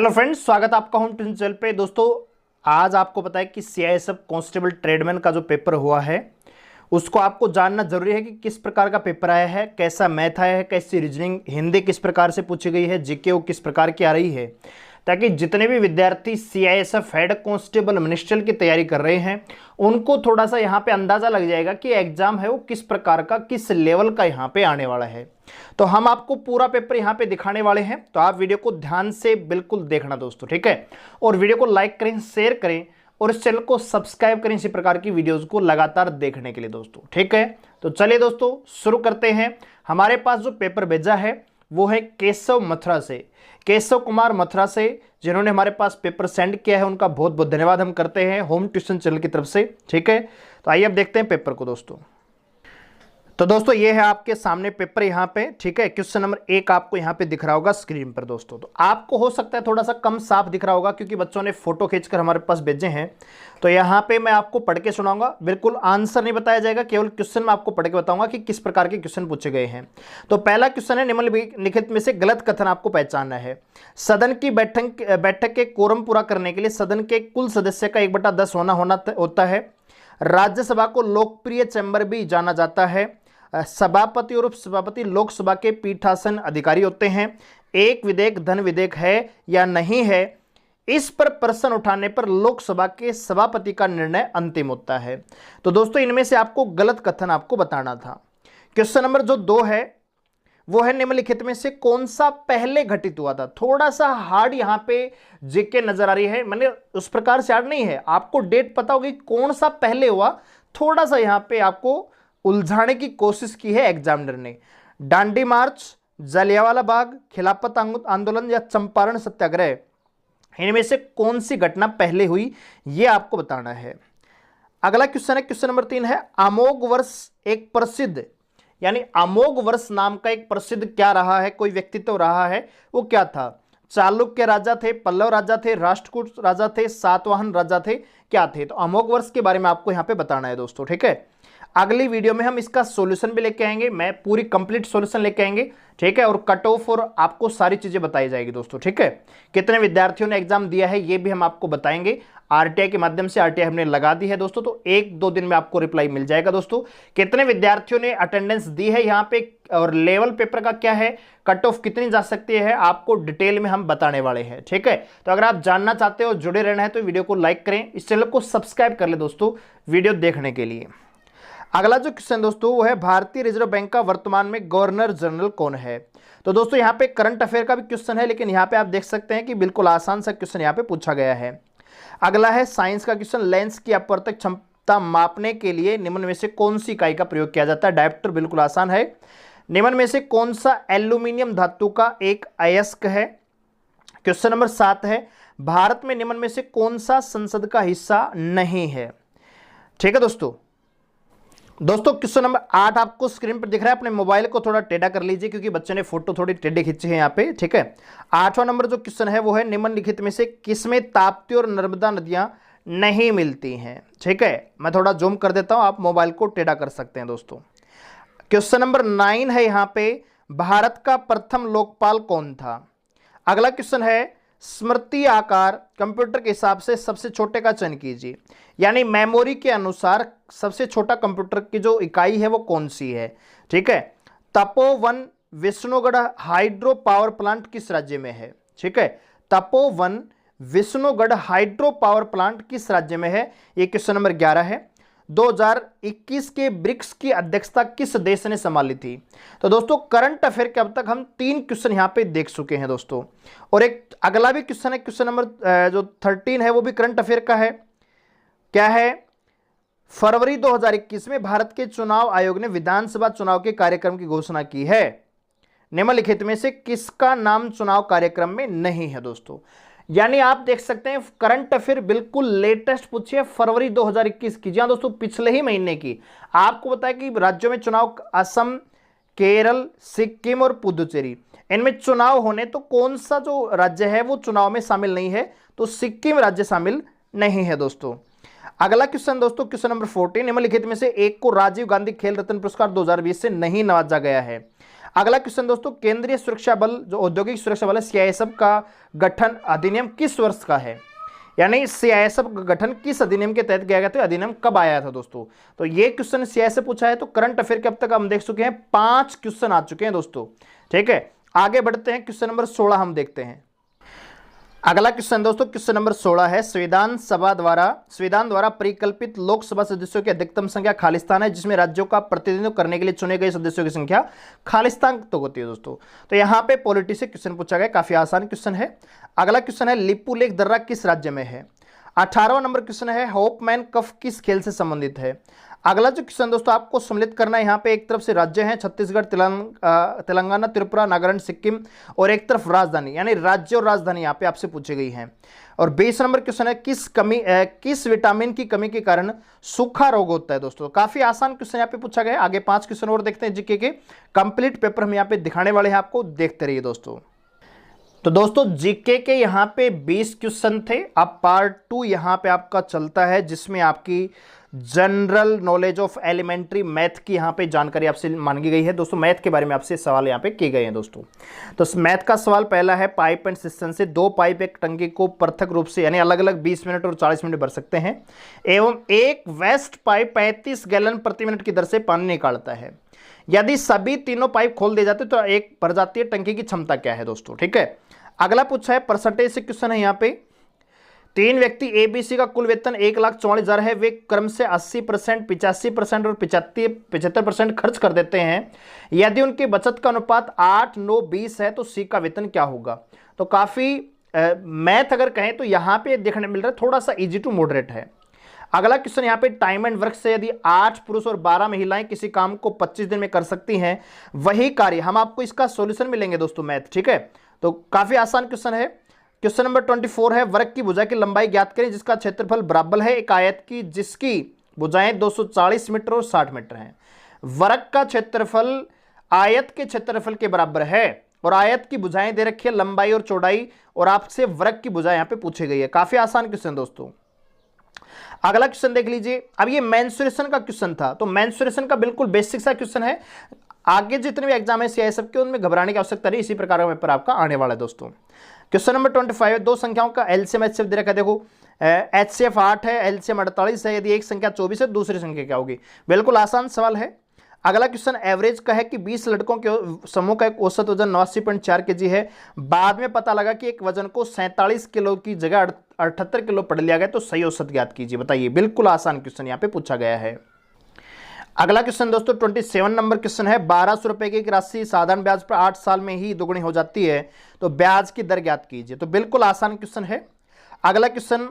Hello friends, स्वागत है आपका होम ट्यूशन चैनल पे। दोस्तों, आज आपको पता है कि सीआईएसएफ कांस्टेबल ट्रेडमैन का जो पेपर हुआ है उसको आपको जानना जरूरी है कि किस प्रकार का पेपर आया है, कैसा मैथ आया है, कैसी रीजनिंग, हिंदी किस प्रकार से पूछी गई है, जीके वो किस प्रकार की आ रही है, ताकि जितने भी विद्यार्थी सीआईएसएफ हेड कांस्टेबल मिनिस्ट्रियल की तैयारी कर रहे हैं उनको थोड़ा सा यहाँ पे अंदाजा लग जाएगा कि एग्जाम है वो किस प्रकार का, किस लेवल का यहाँ पे आने वाला है। तो हम आपको पूरा पेपर यहाँ पे दिखाने वाले हैं, तो आप वीडियो को ध्यान से बिल्कुल देखना दोस्तों, ठीक है। और वीडियो को लाइक करें, शेयर करें और इस चैनल को सब्सक्राइब करें इसी प्रकार की वीडियोस को लगातार देखने के लिए दोस्तों, ठीक है। तो चलिए दोस्तों शुरू करते हैं। हमारे पास जो पेपर भेजा है वो है केशव मथुरा से, केशव कुमार मथुरा से, जिन्होंने हमारे पास पेपर सेंड किया है उनका बहुत बहुत धन्यवाद हम करते हैं होम ट्यूशन चैनल की तरफ से, ठीक है। तो आइए अब देखते हैं पेपर को दोस्तों। तो दोस्तों ये है आपके सामने पेपर यहाँ पे, ठीक है। क्वेश्चन नंबर 1 आपको यहाँ पे दिख रहा होगा स्क्रीन पर दोस्तों। तो आपको हो सकता है थोड़ा सा कम साफ दिख रहा होगा क्योंकि बच्चों ने फोटो खींचकर हमारे पास भेजे हैं। तो यहाँ पे मैं आपको पढ़ के सुनाऊंगा, बिल्कुल आंसर नहीं बताया जाएगा, केवल क्वेश्चन मैं आपको पढ़ के बताऊंगा कि किस प्रकार के क्वेश्चन पूछे गए हैं। तो पहला क्वेश्चन है, निम्नलिखित में से गलत कथन आपको पहचानना है। सदन की बैठक के कोरम पूरा करने के लिए सदन के कुल सदस्य का 1/10 होता है। राज्यसभा को लोकप्रिय चैम्बर भी जाना जाता है। सभापति और उपसभापति लोकसभा के पीठासन अधिकारी होते हैं। एक विधेयक धन विधेयक है या नहीं है, इस पर प्रश्न उठाने पर लोकसभा के सभापति का निर्णय अंतिम होता है। तो दोस्तों इनमें से आपको गलत कथन आपको बताना था। क्वेश्चन नंबर जो 2 है वो है, निम्नलिखित में से कौन सा पहले घटित हुआ था। थोड़ा सा हार्ड यहां पे जीके नजर आ रही है, मैंने उस प्रकार से हार्ड नहीं है, आपको डेट पता होगी कौन सा पहले हुआ। थोड़ा सा यहां पे आपको उलझाने की कोशिश की है एग्जामिनर ने। डांडी मार्च, जलियांवाला बाग, खिलाफत आंदोलन या चंपारण सत्याग्रह, इनमें से कौन सी घटना पहले हुई ये आपको बताना है। अगला क्वेश्चन है, क्वेश्चन नंबर 3 है, अमोघ वर्ष एक प्रसिद्ध, यानी अमोघ वर्ष नाम का एक प्रसिद्ध क्या रहा है, कोई व्यक्तित्व रहा है, वो क्या था। चालुक्य राजा थे, पल्लव राजा थे, राष्ट्रकूट राजा थे, सातवाहन राजा थे, क्या थे। तो अमोघ वर्ष के बारे में आपको यहां पे बताना है दोस्तों, ठीक है। अगली वीडियो में हम इसका सॉल्यूशन भी लेके आएंगे, मैं पूरी कंप्लीट सॉल्यूशन लेके आएंगे, ठीक है। और कट ऑफ और आपको सारी चीजें बताई जाएगी दोस्तों, ठीक है। कितने विद्यार्थियों ने एग्जाम दिया है ये भी हम आपको बताएंगे। आरटीआई के माध्यम से आरटीआई हमने लगा दी है दोस्तों, तो 1-2 दिन में आपको रिप्लाई मिल जाएगा दोस्तों। कितने विद्यार्थियों ने अटेंडेंस दी है यहाँ पे और लेवल पेपर का क्या है, कट ऑफ कितनी जा सकती है, आपको डिटेल में हम बताने वाले हैं, ठीक है। तो अगर आप जानना चाहते हो, जुड़े रहना है, तो वीडियो को लाइक करें, इस चैनल को सब्सक्राइब कर ले दोस्तों वीडियो देखने के लिए। अगला जो क्वेश्चन दोस्तों वो है, भारतीय रिजर्व बैंक का वर्तमान में गवर्नर जनरल कौन है। तो दोस्तों यहाँ पे करंट अफेयर का भी क्वेश्चन है, लेकिन यहाँ पे आप देख सकते हैं कि बिल्कुल आसान सा क्वेश्चन यहाँ पे पूछा गया है। अगला है साइंस का क्वेश्चन, लेंस की अपवर्तक क्षमता मापने के लिए निम्न में से कौन सी इकाई का प्रयोग किया जाता है। डायोप्टर, बिल्कुल आसान है। निम्न में से कौन सा एल्यूमिनियम धातु का एक अयस्क है। क्वेश्चन नंबर 7 है, भारत में निम्न में से कौन सा संसद का हिस्सा नहीं है, ठीक है दोस्तों। क्वेश्चन नंबर 8 आपको स्क्रीन पर दिख रहा है, अपने मोबाइल को थोड़ा टेढ़ा कर लीजिए क्योंकि बच्चे ने फोटो थोड़ी टेढ़ी खींची है यहाँ पे, ठीक है। 8वां नंबर जो क्वेश्चन है वो है, निम्नलिखित में से किसमें ताप्ती और नर्मदा नदियां नहीं मिलती हैं, ठीक है। मैं थोड़ा जूम कर देता हूं, आप मोबाइल को टेढ़ा कर सकते हैं दोस्तों। क्वेश्चन नंबर 9 है यहाँ पे, भारत का प्रथम लोकपाल कौन था। अगला क्वेश्चन है, स्मृति आकार कंप्यूटर के हिसाब से सबसे छोटे का चयन कीजिए, यानी मेमोरी के अनुसार सबसे छोटा कंप्यूटर की जो इकाई है वो कौन सी है, ठीक है। Tapovan Vishnugarh hydro power plant किस राज्य में है, ठीक है। Tapovan Vishnugarh hydro power plant किस राज्य में है, ये क्वेश्चन नंबर 11 है। 2021 के ब्रिक्स की अध्यक्षता किस देश ने संभाली थी। तो दोस्तों करंट अफेयर के अब तक हम 3 क्वेश्चन यहां पे देख चुके हैं दोस्तों, और एक अगला भी क्वेश्चन है, क्वेश्चन नंबर जो 13 है वो भी करंट अफेयर का है। क्या है, फरवरी 2021 में भारत के चुनाव आयोग ने विधानसभा चुनाव के कार्यक्रम की घोषणा की है। निम्नलिखित में से किसका नाम चुनाव कार्यक्रम में नहीं है दोस्तों। यानी आप देख सकते हैं करंट अफेयर बिल्कुल लेटेस्ट पूछी है, फरवरी 2021 की, जी हाँ दोस्तों पिछले ही महीने की। आपको पता है कि राज्यों में चुनाव असम, केरल, सिक्किम और पुदुचेरी, इनमें चुनाव होने, तो कौन सा जो राज्य है वो चुनाव में शामिल नहीं है, तो सिक्किम राज्य शामिल नहीं है दोस्तों। अगला क्वेश्चन दोस्तों, क्वेश्चन नंबर 14, निम्नलिखित में से एक को राजीव गांधी खेल रत्न पुरस्कार 2020 से नहीं नवाजा गया है। अगला क्वेश्चन दोस्तों, केंद्रीय सुरक्षा बल जो औद्योगिक सुरक्षा बल है सीआईएसएफ का गठन अधिनियम किस वर्ष का है? यानी सीआईएसएफ का गठन किस अधिनियम के तहत किया गया था? अधिनियम कब आया था दोस्तों? तो ये क्वेश्चन सीआईएसएफ पूछा है। तो करंट अफेयर के अब तक हम देख चुके हैं 5 क्वेश्चन आ चुके हैं दोस्तों। ठीक है, आगे बढ़ते हैं, क्वेश्चन नंबर 16 हम देखते हैं। अगला क्वेश्चन दोस्तों, क्वेश्चन नंबर 16 है, संविधान द्वारा परिकल्पित लोकसभा सदस्यों की अधिकतम संख्या खालिस्तान है, जिसमें राज्यों का प्रतिनिधित्व करने के लिए चुने गए सदस्यों की संख्या खालिस्तान तो होती है दोस्तों। तो यहां पे पॉलिटी से क्वेश्चन पूछा गया, काफी आसान क्वेश्चन है। अगला क्वेश्चन है, लिपू लेख दर्रा किस राज्य में है? 18वां नंबर क्वेश्चन है, होपमैन कप किस खेल से संबंधित है? अगला जो क्वेश्चन दोस्तों आपको सम्मिलित करना है, यहाँ पे एक तरफ से राज्य हैं छत्तीसगढ़, तेलंगाना, त्रिपुरा, नागालैंड, सिक्किम, और एक तरफ राजधानी, यानी राज्य और राजधानी यहाँ पे आपसे पूछी गई हैं। और 20 नंबर क्वेश्चन है, किस विटामिन की कमी के कारण सूखा रोग होता है दोस्तों? काफी आसान क्वेश्चन यहाँ पे पूछा गया है। आगे 5 क्वेश्चन और देखते हैं जीके के, कंप्लीट पेपर हम यहाँ पे दिखाने वाले हैं आपको, देखते रहिए दोस्तों। तो दोस्तों जीके के यहाँ पे 20 क्वेश्चन थे। अब पार्ट 2 यहाँ पे आपका चलता है, जिसमें आपकी general knowledge of elementary math की यहाँ पे जानकारी आपसे मांगी गई है दोस्तों। मैथ के बारे में आपसे सवाल यहाँ पे किए गए हैं दोस्तों। तो मैथ का सवाल पहला है, पाइप एंड सिस्टम से 2 पाइप एक टंकी को पृथक रूप से यानी अलग अलग 20 मिनट और 40 मिनट भर सकते हैं, एवं एक वेस्ट पाइप 35 गैलन प्रति मिनट की दर से पानी निकालता है। यदि सभी तीनों पाइप खोल दिए जाते तो एक भर जाती है टंकी की क्षमता क्या है दोस्तों? ठीक है, अगला पूछा है परसेंटेज से क्वेश्चन है। यहाँ पे 3 व्यक्ति एबीसी का कुल वेतन 1,44,000 है, वे क्रम से 80%, 85% और 75% खर्च कर देते हैं। यदि उनकी बचत का अनुपात 8, 9, 20 है तो सी का वेतन क्या होगा? तो काफी मैथ अगर कहें तो यहाँ पे देखने मिल रहा है, थोड़ा सा इजी टू मॉडरेट है। अगला क्वेश्चन यहाँ पे टाइम एंड वर्क से यदि 8 पुरुष और 12 महिलाएं किसी काम को 25 दिन में कर सकती हैं, वही कार्य, हम आपको इसका सॉल्यूशन मिलेंगे दोस्तों मैथ। ठीक है, तो काफी आसान क्वेश्चन है। क्वेश्चन नंबर 24 है, वर्ग की भुजा की लंबाई ज्ञात करें जिसका क्षेत्रफल बराबर है एक आयत की जिसकी भुजाएं 240 मीटर और 60 मीटर हैं। वर्ग का क्षेत्रफल आयत के क्षेत्रफल के बराबर है और आयत की भुजाएं दे रखी है लंबाई और चौड़ाई, और आपसे वर्ग की भुजा यहां पे पूछी गई है। काफी आसान क्वेश्चन दोस्तों। अगला क्वेश्चन देख लीजिए। अब ये मेंसुरेशन का क्वेश्चन था, तो मेंसुरेशन का बिल्कुल बेसिक सा क्वेश्चन है। आगे जितने भी एग्जाम है सीआईएसएफ के उनमें घबराने की आवश्यकता नहीं, इसी प्रकार का पेपर आपका आने वाला है दोस्तों। क्वेश्चन नंबर 25 है, 2 संख्याओं का एलसीएम एचसीएफ दे रखा है। देखो एचसीएफ 8 है, एलसीएम 48 है, यदि एक संख्या 24 है दूसरी संख्या क्या होगी? बिल्कुल आसान सवाल है। अगला क्वेश्चन एवरेज का है कि 20 लड़कों के समूह का एक औसत वजन 89.4 kg है, बाद में पता लगा कि एक वजन को 47 किलो की जगह 78 किलो पढ़ लिया गया, तो सही औसत ज्ञात कीजिए। बताइए, बिल्कुल आसान क्वेश्चन यहाँ पे पूछा गया है। अगला क्वेश्चन दोस्तों 27 नंबर क्वेश्चन है, 1200 रुपए की राशि साधारण ब्याज पर 8 साल में ही दोगुनी हो जाती है, तो ब्याज की दर ज्ञात कीजिए। तो बिल्कुल आसान क्वेश्चन है। अगला क्वेश्चन,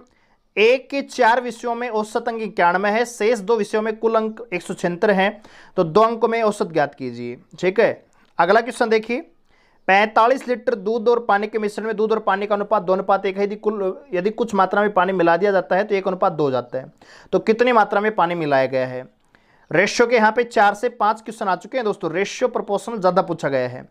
1 के 4 विषयों में औसत अंक 91 है, शेष 2 विषयों में कुल अंक 176 हैं, तो 2 अंकों में औसत ज्ञात कीजिए। ठीक है, अगला क्वेश्चन देखिए, 45 लीटर दूध और पानी के मिश्रण में दूध और पानी का अनुपात 2:1 है। यदि कुछ मात्रा में पानी मिला दिया जाता है तो 1:2 हो जाता है, तो कितनी मात्रा में पानी मिलाया गया है? रेशियो के यहाँ पे 4 से 5 क्वेश्चन आ चुके हैं दोस्तों। रेशियो प्रोपोर्शनल ज्यादा पूछा गया है।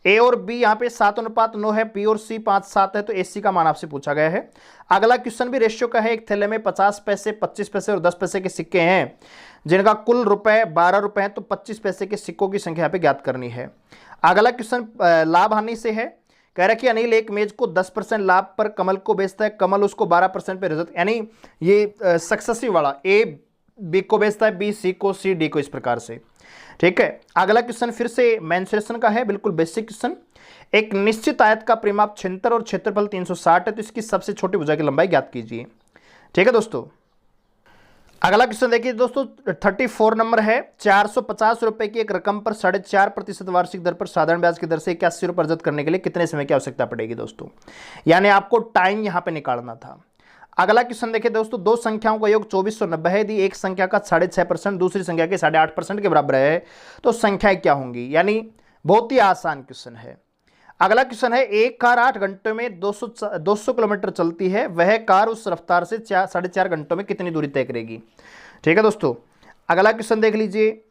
ए और बी यहाँ पे 7:9 है, बी और सी 5:7 है, तो एसी का मान आपसे पूछा गया है। अगला क्वेश्चन भी रेशियो का है। एक थैले में 50 पैसे, 25 पैसे और 10 पैसे के सिक्के हैं, जिनका कुल रुपए 12 रुपए है, तो 25 पैसे के सिक्कों की संख्या यहाँ पे ज्ञात करनी है। अगला क्वेश्चन लाभ हानि से है। कह रहा है कि अनिल एक मेज को 10% लाभ पर कमल को बेचता है, कमल उसको 12% पे रजत, यानी ये सक्सेसिव वाला, ए बी को बेचता है, बी सी को, सी डी को, इस प्रकार से। ठीक है, अगला क्वेश्चन फिर से मेंसुरेशन का है, बिल्कुल बेसिक क्वेश्चन। एक निश्चित आयत का परिमाप 76 और क्षेत्रफल 360 है, तो इसकी सबसे छोटी भुजा की लंबाई ज्ञात कीजिए। ठीक है दोस्तों, अगला क्वेश्चन देखिए दोस्तों 34 नंबर है, 450 रुपए की एक रकम पर 4.5% वार्षिक दर पर साधारण ब्याज की दर से 81 रुपये अर्जित करने के लिए कितने समय की आवश्यकता पड़ेगी दोस्तों? यानी आपको टाइम यहां पे निकालना था। अगला क्वेश्चन देखिए दोस्तों, 2 संख्याओं का योग 2490 है, यदि एक संख्या का 6.5% दूसरी संख्या के 8.5% के बराबर है, तो संख्याएं क्या होंगी? यानी बहुत ही आसान क्वेश्चन है। अगला क्वेश्चन है, एक कार 8 घंटों में 200 किलोमीटर चलती है, वह कार उस रफ्तार से 4.5 घंटों में कितनी दूरी तय करेगी? ठीक है दोस्तों, अगला क्वेश्चन देख लीजिए।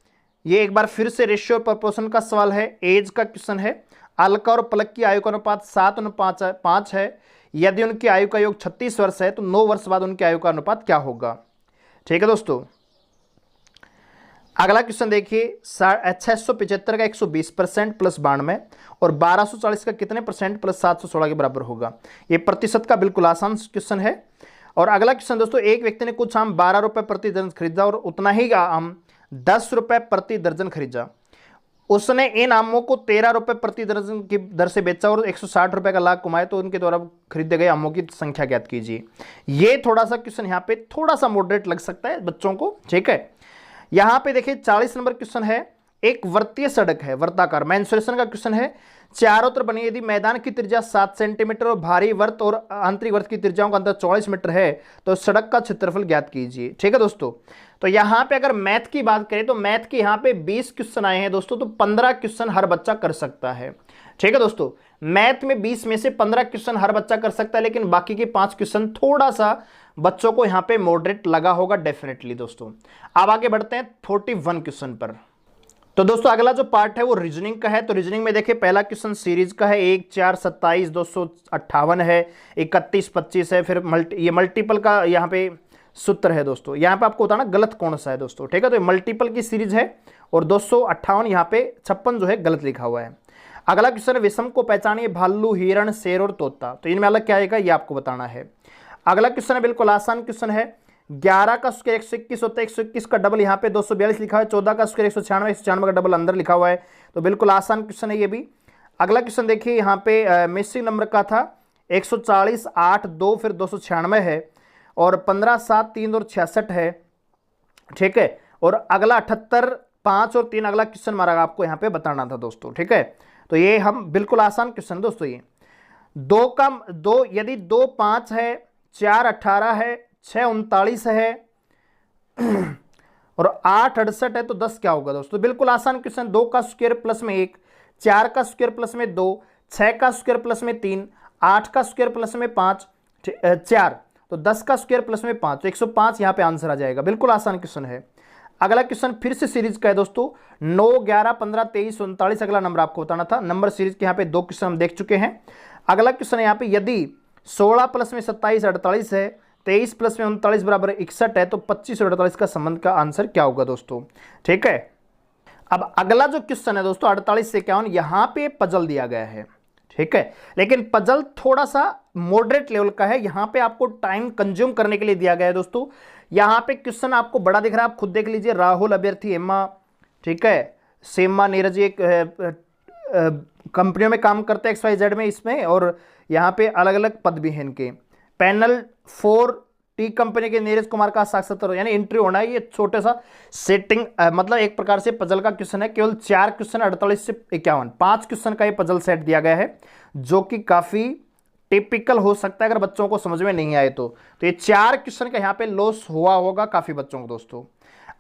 ये एक बार फिर से रेशियो प्रोपोर्शन का सवाल है, एज का क्वेश्चन है। अलका और पलक की आयु का अनुपात 7:5 है, यदि उनकी आयु का योग 36 वर्ष है, तो 9 वर्ष बाद उनकी आयु का अनुपात क्या होगा? ठीक है दोस्तों, अगला क्वेश्चन देखिए, 675 का 120% प्लस 92 और 1240 का कितने परसेंट प्लस 716 के बराबर होगा। ये प्रतिशत का बिल्कुल आसान क्वेश्चन है। और अगला क्वेश्चन दोस्तों, एक व्यक्ति ने कुछ आम 12 रुपए प्रति दर्जन खरीदा और उतना ही आम 10 रुपए प्रति दर्जन खरीदा। उसने इन आमों को 13 रुपए प्रति दर्जन की दर से बेचा और 160 रुपए का लाभ कमाए, तो उनके द्वारा खरीदे गए आमों की संख्या ज्ञात कीजिए। ये थोड़ा सा क्वेश्चन यहाँ पे थोड़ा सा मॉडरेट लग सकता है बच्चों को, ठीक है। यहां पे देखिए 40 नंबर क्वेश्चन है, एक वर्तीय सड़क है, वर्ताकार मेंसुरेशन का क्वेश्चन है, चारों तरफ बनी, यदि मैदान की त्रिज्या 7 सेंटीमीटर और बाहरी वर्त और आंतरिक वर्त की त्रिज्याओं का अंतर 44 मीटर है, तो सड़क का क्षेत्रफल ज्ञात कीजिए। ठीक है दोस्तों, तो यहां पे अगर मैथ की बात करें तो मैथ के यहां पे 20 क्वेश्चन आए हैं दोस्तों, तो 15 क्वेश्चन हर बच्चा कर सकता है। ठीक है दोस्तों, मैथ में 20 में से 15 क्वेश्चन हर बच्चा कर सकता है, लेकिन बाकी के 5 क्वेश्चन थोड़ा सा बच्चों को यहां पे मॉडरेट लगा होगा डेफिनेटली दोस्तों। अब आगे बढ़ते हैं 41 क्वेश्चन पर। तो दोस्तों अगला जो पार्ट है वो रीजनिंग का है। तो रीजनिंग में देखिए पहला क्वेश्चन सीरीज का है, 1 4 27 258 है, 31 25 है, फिर ये मल्टीपल का यहाँ पे सूत्र है दोस्तों। यहाँ पे आपको बताना गलत कौन सा है दोस्तों, ठीक है। तो मल्टीपल की सीरीज है और 258 यहाँ पे 56 जो है गलत लिखा हुआ है। अगला क्वेश्चन है विषम को पहचानिए, भालू, हिरण, शेर और तोता। तो इनमें अलग क्या आएगा ये आपको बताना है। अगला क्वेश्चन है बिल्कुल आसान क्वेश्चन है, 11 का स्क्वायर 121 होता है, 121 का डबल यहाँ पे 242 लिखा है, 14 का स्क्वायर 196, 196 का डबल अंदर लिखा हुआ है, तो बिल्कुल आसान क्वेश्चन है ये भी। अगला क्वेश्चन देखिए यहाँ पे मिसिंग नंबर का था 140 8 2 फिर 296 है और 15 7 3 और 66 है, ठीक है। और अगला 78 5 और 3 अगला क्वेश्चन मारा आपको यहाँ पे बताना था दोस्तों, ठीक है। तो ये हम बिल्कुल आसान क्वेश्चन दोस्तों। ये 2 यदि 2 5 है, 4 18 है, 6 39 है और 8 68 है, तो 10 क्या होगा दोस्तों। बिल्कुल आसान क्वेश्चन, 2 का स्क्वायर प्लस में 1, 4 का स्क्वायर प्लस में 2, 6 का स्क्वायर प्लस में 3, 8 का स्क्वायर प्लस में 5 4, तो 10 का स्क्वायर प्लस में 5, तो 105 यहाँ पे आंसर आ जाएगा। बिल्कुल आसान क्वेश्चन है। अगला क्वेश्चन फिर से सीरीज का है दोस्तों, 9 11 15 23 39 अगला नंबर आपको बताना था। नंबर सीरीज के यहाँ पे 2 क्वेश्चन हम देख चुके हैं। अगला क्वेश्चन यहाँ पे यदि 16 प्लस में 27 48 है, 23 प्लस में 39 बराबर 61 है, तो 25 और 48 का संबंध का आंसर क्या होगा दोस्तों, ठीक है। अब अगला जो क्वेश्चन है दोस्तों 48 से 51, यहां पे पजल दिया गया है, ठीक है, लेकिन पजल थोड़ा सा मॉडरेट लेवल का है। यहां पे आपको टाइम कंज्यूम करने के लिए दिया गया है दोस्तों। यहां पे क्वेश्चन आपको बड़ा दिख रहा है, आप खुद देख लीजिए। राहुल, अभ्यर्थी, एम्मा, ठीक है, सेम्मा, नीरज एक कंपनियों में काम करते हैं XYZ में इसमें, और यहाँ पे अलग अलग पद भी हैं इनके। पैनल 4 टी कंपनी के नीरज कुमार का साक्षात्कार यानी इंटरव्यू होना है। ये छोटा सा सेटिंग मतलब एक प्रकार से पजल का क्वेश्चन है। केवल 4 क्वेश्चन 48 से 51 5 क्वेश्चन का ये पजल सेट दिया गया है, जो कि काफी टिपिकल हो सकता है अगर बच्चों को समझ में नहीं आए तो ये 4 क्वेश्चन का यहाँ पे लॉस हुआ होगा काफी बच्चों को दोस्तों।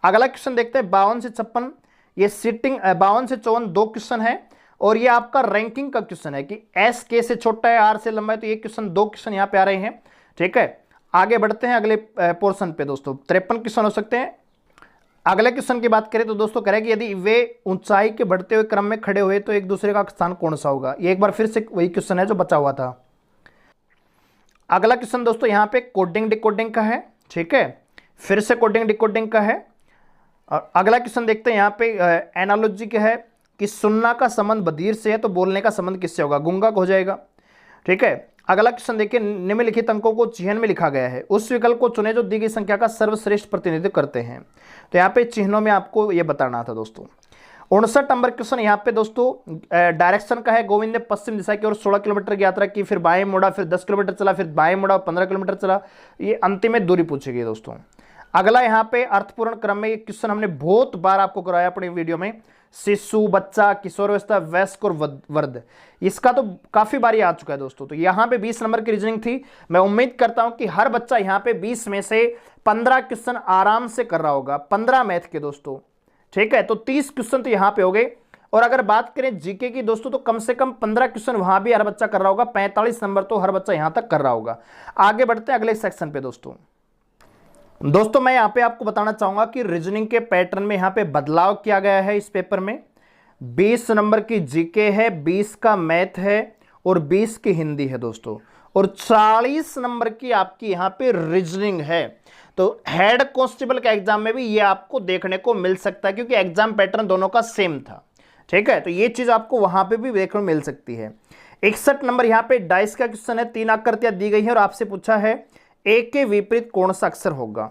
अगला क्वेश्चन देखते हैं 52 से 56, ये सिटिंग 52 से 54 2 क्वेश्चन है, और ये आपका रैंकिंग का क्वेश्चन है कि S K से छोटा है, R से लंबा है, तो ये क्वेश्चन 2 क्वेश्चन यहाँ पे आ रहे हैं, ठीक है। आगे बढ़ते हैं अगले पोर्शन पे दोस्तों, 53 क्वेश्चन हो सकते हैं। अगले क्वेश्चन की बात करें तो दोस्तों कह रहे हैं कि यदि वे ऊंचाई के बढ़ते हुए क्रम में खड़े हुए तो एक दूसरे का स्थान कौन सा होगा। ये एक बार फिर से वही क्वेश्चन है जो बचा हुआ था। अगला क्वेश्चन दोस्तों यहाँ पे कोडिंग डिकोडिंग का है, ठीक है, फिर से कोडिंग डिकोडिंग का है। और अगला क्वेश्चन देखते हैं यहाँ पे एनालॉजी का है कि सुनना का संबंध बधिर से है तो बोलने का संबंध किससे होगा, गूंगा को हो जाएगा, ठीक है। अगला क्वेश्चन देखिए, निम्नलिखित अंकों को चिन्ह में लिखा गया है, उस विकल्प को चुने जो दी गई संख्या का सर्वश्रेष्ठ प्रतिनिधित्व करते हैं। तो यहाँ पे चिन्हों में आपको ये बताना था दोस्तों। 59 नंबर क्वेश्चन यहाँ पे दोस्तों डायरेक्शन का है। गोविंद ने पश्चिम दिशा की ओर 16 किलोमीटर की यात्रा की, फिर बाएं मुड़ा, फिर 10 किलोमीटर चला, फिर बाएं मुड़ा, 15 किलोमीटर चला। ये अंतिम में दूरी पूछी गई दोस्तों। अगला यहाँ पे अर्थपूर्ण क्रम में, ये क्वेश्चन हमने बहुत बार आपको कराया अपने वीडियो में, शिशु, बच्चा, किशोरावस्था, वयस्क और वृद्ध, इसका तो काफी बारी आ चुका है दोस्तों। तो यहाँ पे 20 नंबर की रीजनिंग थी। मैं उम्मीद करता हूं कि हर बच्चा यहाँ पे 20 में से 15 क्वेश्चन आराम से कर रहा होगा, 15 मैथ के दोस्तों, ठीक है। तो 30 क्वेश्चन तो यहाँ पे हो गए। और अगर बात करें जीके की दोस्तों, तो कम से कम 15 क्वेश्चन वहां भी हर बच्चा कर रहा होगा, 45 नंबर तो हर बच्चा यहां तक कर रहा होगा। आगे बढ़ते हैं अगले सेक्शन पे दोस्तों मैं यहाँ पे आपको बताना चाहूंगा कि रीजनिंग के पैटर्न में यहाँ पे बदलाव किया गया है। इस पेपर में 20 नंबर की जीके है, 20 का मैथ है और 20 की हिंदी है दोस्तों, और 40 नंबर की आपकी यहाँ पे रीजनिंग है। तो हेड कांस्टेबल के एग्जाम में भी ये आपको देखने को मिल सकता है, क्योंकि एग्जाम पैटर्न दोनों का सेम था। ठीक है, तो ये चीज आपको वहां पे भी देखने को मिल सकती है। 61 नंबर यहाँ पे डाइस का क्वेश्चन है, 3 आकृतियां दी गई है और आपसे पूछा है ए के विपरीत कौन सा अक्षर होगा।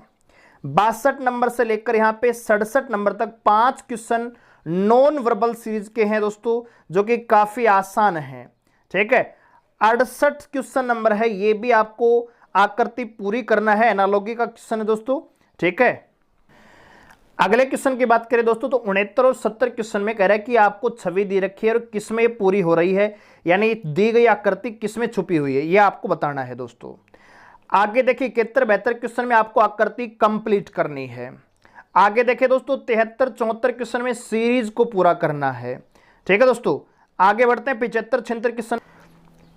62 नंबर से लेकर यहाँ पे 67 नंबर तक 5 क्वेश्चन नॉन वर्बल सीरीज के हैं दोस्तों, जो कि काफी आसान है। ठीक है, 68 क्वेश्चन नंबर है, ये भी आपको आकृति पूरी करना है, एनालॉजी का क्वेश्चन है दोस्तों। ठीक है, अगले क्वेश्चन की बात करें दोस्तों तो 69 और 70 क्वेश्चन में कह रहा है कि आपको छवि दी रखी है और किसमें ये पूरी हो रही है, यानी दी गई आकृति किसमें छुपी हुई है, यह आपको बताना है दोस्तों। आगे देखिए 71 72 क्वेश्चन में आपको आकृति कंप्लीट करनी है। आगे देखिए दोस्तों 73 74 क्वेश्चन में सीरीज को पूरा करना है। ठीक है दोस्तों, आगे बढ़ते हैं 75 76 क्वेश्चन।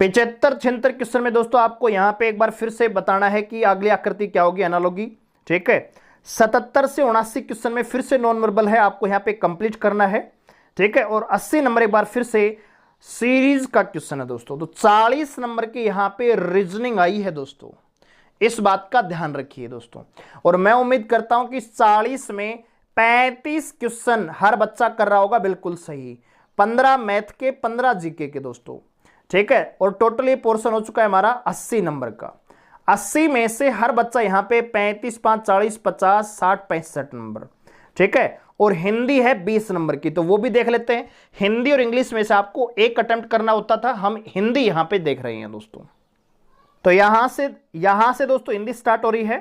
75 76 क्वेश्चन में दोस्तों आपको यहां पे एक बार फिर से बताना है कि अगली आकृति क्या होगी, एनालॉजी। ठीक है, 77 से 79 क्वेश्चन में फिर से नॉन वर्बल है, आपको यहां पे कंप्लीट करना है। ठीक है, और 80 नंबर एक बार फिर से सीरीज का क्वेश्चन है दोस्तों। तो 40 नंबर की यहां पे रीजनिंग आई है दोस्तों, इस बात का ध्यान रखिए दोस्तों। और मैं उम्मीद करता हूं कि 40 में 35 क्वेश्चन हर बच्चा कर रहा होगा बिल्कुल सही, 15 मैथ के 15 जीके के दोस्तों। ठीक है, और टोटल ये पोर्शन हो चुका है हमारा 80 नंबर का। 80 में से हर बच्चा यहां पे 35 5 40 50 60 65 नंबर। ठीक है, और हिंदी है 20 नंबर की, तो वो भी देख लेते हैं। हिंदी और इंग्लिश में से आपको एक अटेम्प्ट करना होता था, हम हिंदी यहां पे देख रहे हैं दोस्तों। तो यहां से दोस्तों हिंदी स्टार्ट हो रही है।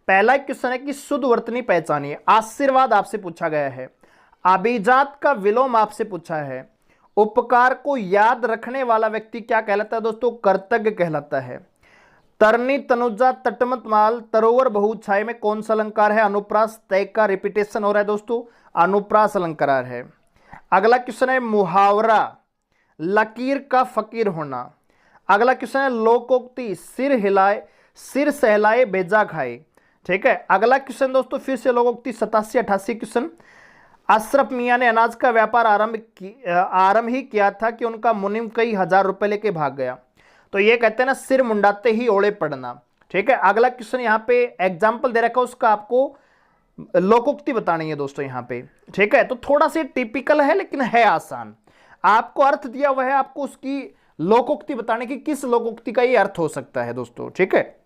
पहला क्वेश्चन है कि शुद्ध वर्तनी पहचानिए। आशीर्वाद आपसे पूछा गया है। अभिजात का विलोम आपसे पूछा है। उपकार को याद रखने वाला व्यक्ति क्या कहलाता है दोस्तों, कर्तज्ञ कहलाता है। तरनी तनुजा तटमत माल तरोवर बहुछाय में कौन सा अलंकार है, अनुप्रास। तय का रिपीटेशन हो रहा है दोस्तों, अनुप्रास अलंकार है। अगला क्वेश्चन है मुहावरा, लकीर का फकीर होना। अगला क्वेश्चन है लोकोक्ति, सिर सहलाए बेजा खाए। ठीक है, अगला क्वेश्चन दोस्तों फिर से लोकोक्ति 87 88 क्वेश्चन। अशरफ मियां ने अनाज का व्यापार आरंभ ही किया था कि उनका मुनिम कई हजार रुपए लेके भाग गया। तो ये कहते हैं ना, सिर मुंडाते ही ओले पड़ना। ठीक है, अगला क्वेश्चन यहाँ पे एग्जाम्पल दे रखा है, उसका आपको लोकोक्ति बतानी है दोस्तों यहाँ पे। ठीक है, तो थोड़ा सा टिपिकल है लेकिन है आसान। आपको अर्थ दिया हुआ है, आपको उसकी लोकोक्ति बताने की, किस लोकोक्ति का ये अर्थ हो सकता है दोस्तों। ठीक है,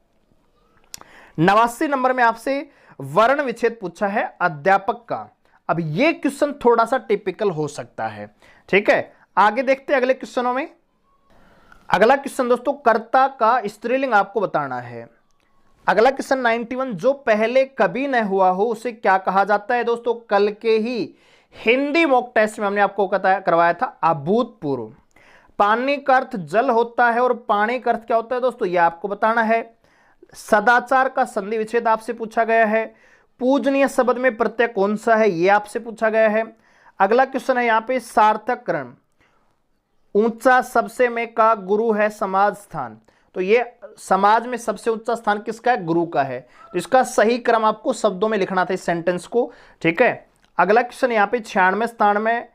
89 नंबर में आपसे वर्ण विच्छेद पूछा है अध्यापक का। अब ये क्वेश्चन थोड़ा सा टिपिकल हो सकता है। ठीक है, आगे देखते हैं अगले क्वेश्चनों में। अगला क्वेश्चन दोस्तों कर्ता का स्त्रीलिंग आपको बताना है। अगला क्वेश्चन 91, जो पहले कभी न हुआ हो उसे क्या कहा जाता है दोस्तों। कल के ही हिंदी मॉक टेस्ट में हमने आपको करवाया था अभूतपूर्व। पानी का अर्थ जल होता है और पानी का अर्थ क्या होता है दोस्तों, यह आपको बताना है। सदाचार का संधि विच्छेद आपसे पूछा गया है। पूजनीय शब्द में प्रत्यय कौन सा है, यह आपसे पूछा गया है। अगला क्वेश्चन है यहाँ पे सार्थककरण, ऊंचा सबसे में का गुरु है समाज स्थान। तो ये समाज में सबसे ऊंचा स्थान किसका है, गुरु का है। तो इसका सही क्रम आपको शब्दों में लिखना था इस सेंटेंस को। ठीक है, अगला क्वेश्चन यहाँ पे 96 स्थान में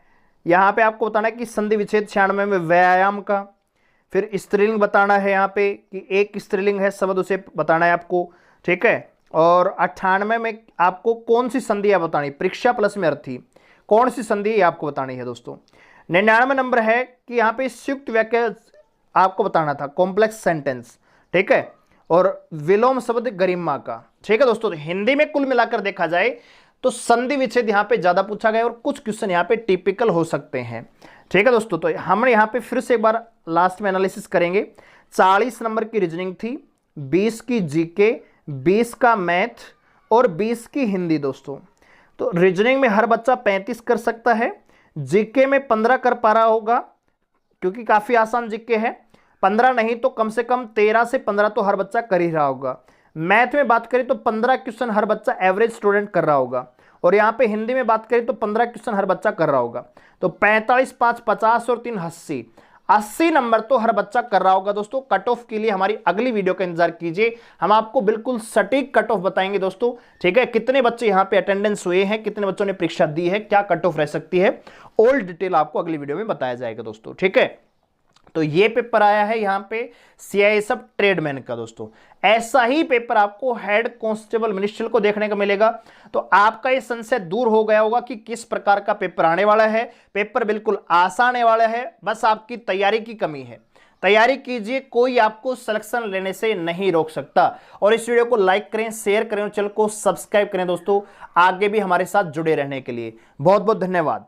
यहाँ पे आपको बताना है कि संधि विच्छेद 96 में व्यायाम का। फिर स्त्रीलिंग बताना है यहाँ पे कि एक स्त्रीलिंग है शब्द, उसे बताना है आपको। ठीक है, और 98 में आपको कौन सी संधि है बतानी, परीक्षा प्लस में अर्थी कौन सी संधि है आपको बतानी है दोस्तों। 99 नंबर है कि यहाँ पे संयुक्त वाक्य आपको बताना था, कॉम्प्लेक्स सेंटेंस। ठीक है, और विलोम शब्द गरिमा का। ठीक है दोस्तों, तो हिंदी में कुल मिलाकर देखा जाए तो संधि विच्छेद यहाँ पे ज्यादा पूछा गया और कुछ क्वेश्चन यहाँ पे टिपिकल हो सकते हैं। ठीक है दोस्तों, तो हम यहाँ पे फिर से एक बार लास्ट में एनालिसिस करेंगे। 40 नंबर की रीजनिंग थी, 20 की जीके, 20 का मैथ और 20 की हिंदी दोस्तों। तो रीजनिंग में हर बच्चा 35 कर सकता है, जीके में 15 कर पा रहा होगा क्योंकि काफी आसान जीके है। 15 नहीं तो कम से कम 13 से 15 तो हर बच्चा कर ही रहा होगा। मैथ में बात करें तो 15 क्वेश्चन हर बच्चा एवरेज स्टूडेंट कर रहा होगा, और यहाँ पे हिंदी में बात करें तो 15 क्वेश्चन हर बच्चा कर रहा होगा। तो 45 5 50 और 3 80 नंबर तो हर बच्चा कर रहा होगा दोस्तों। कट ऑफ के लिए हमारी अगली वीडियो का इंतजार कीजिए, हम आपको बिल्कुल सटीक कट ऑफ बताएंगे दोस्तों। ठीक है, कितने बच्चे यहाँ पे अटेंडेंस हुए हैं, कितने बच्चों ने परीक्षा दी है, क्या कट ऑफ रह सकती है, ऑल डिटेल आपको अगली वीडियो में बताया जाएगा दोस्तों। ठीक है, तो ये पेपर आया है यहां पे सीआईएसएफ ट्रेडमैन का दोस्तों। ऐसा ही पेपर आपको हेड कांस्टेबल मिनिस्ट्रियल को देखने को मिलेगा। तो आपका ये संशय दूर हो गया होगा कि किस प्रकार का पेपर आने वाला है। पेपर बिल्कुल आसान आने वाला है, बस आपकी तैयारी की कमी है। तैयारी कीजिए, कोई आपको सिलेक्शन लेने से नहीं रोक सकता। और इस वीडियो को लाइक करें, शेयर करें और चैनल को सब्सक्राइब करें दोस्तों, आगे भी हमारे साथ जुड़े रहने के लिए। बहुत बहुत धन्यवाद।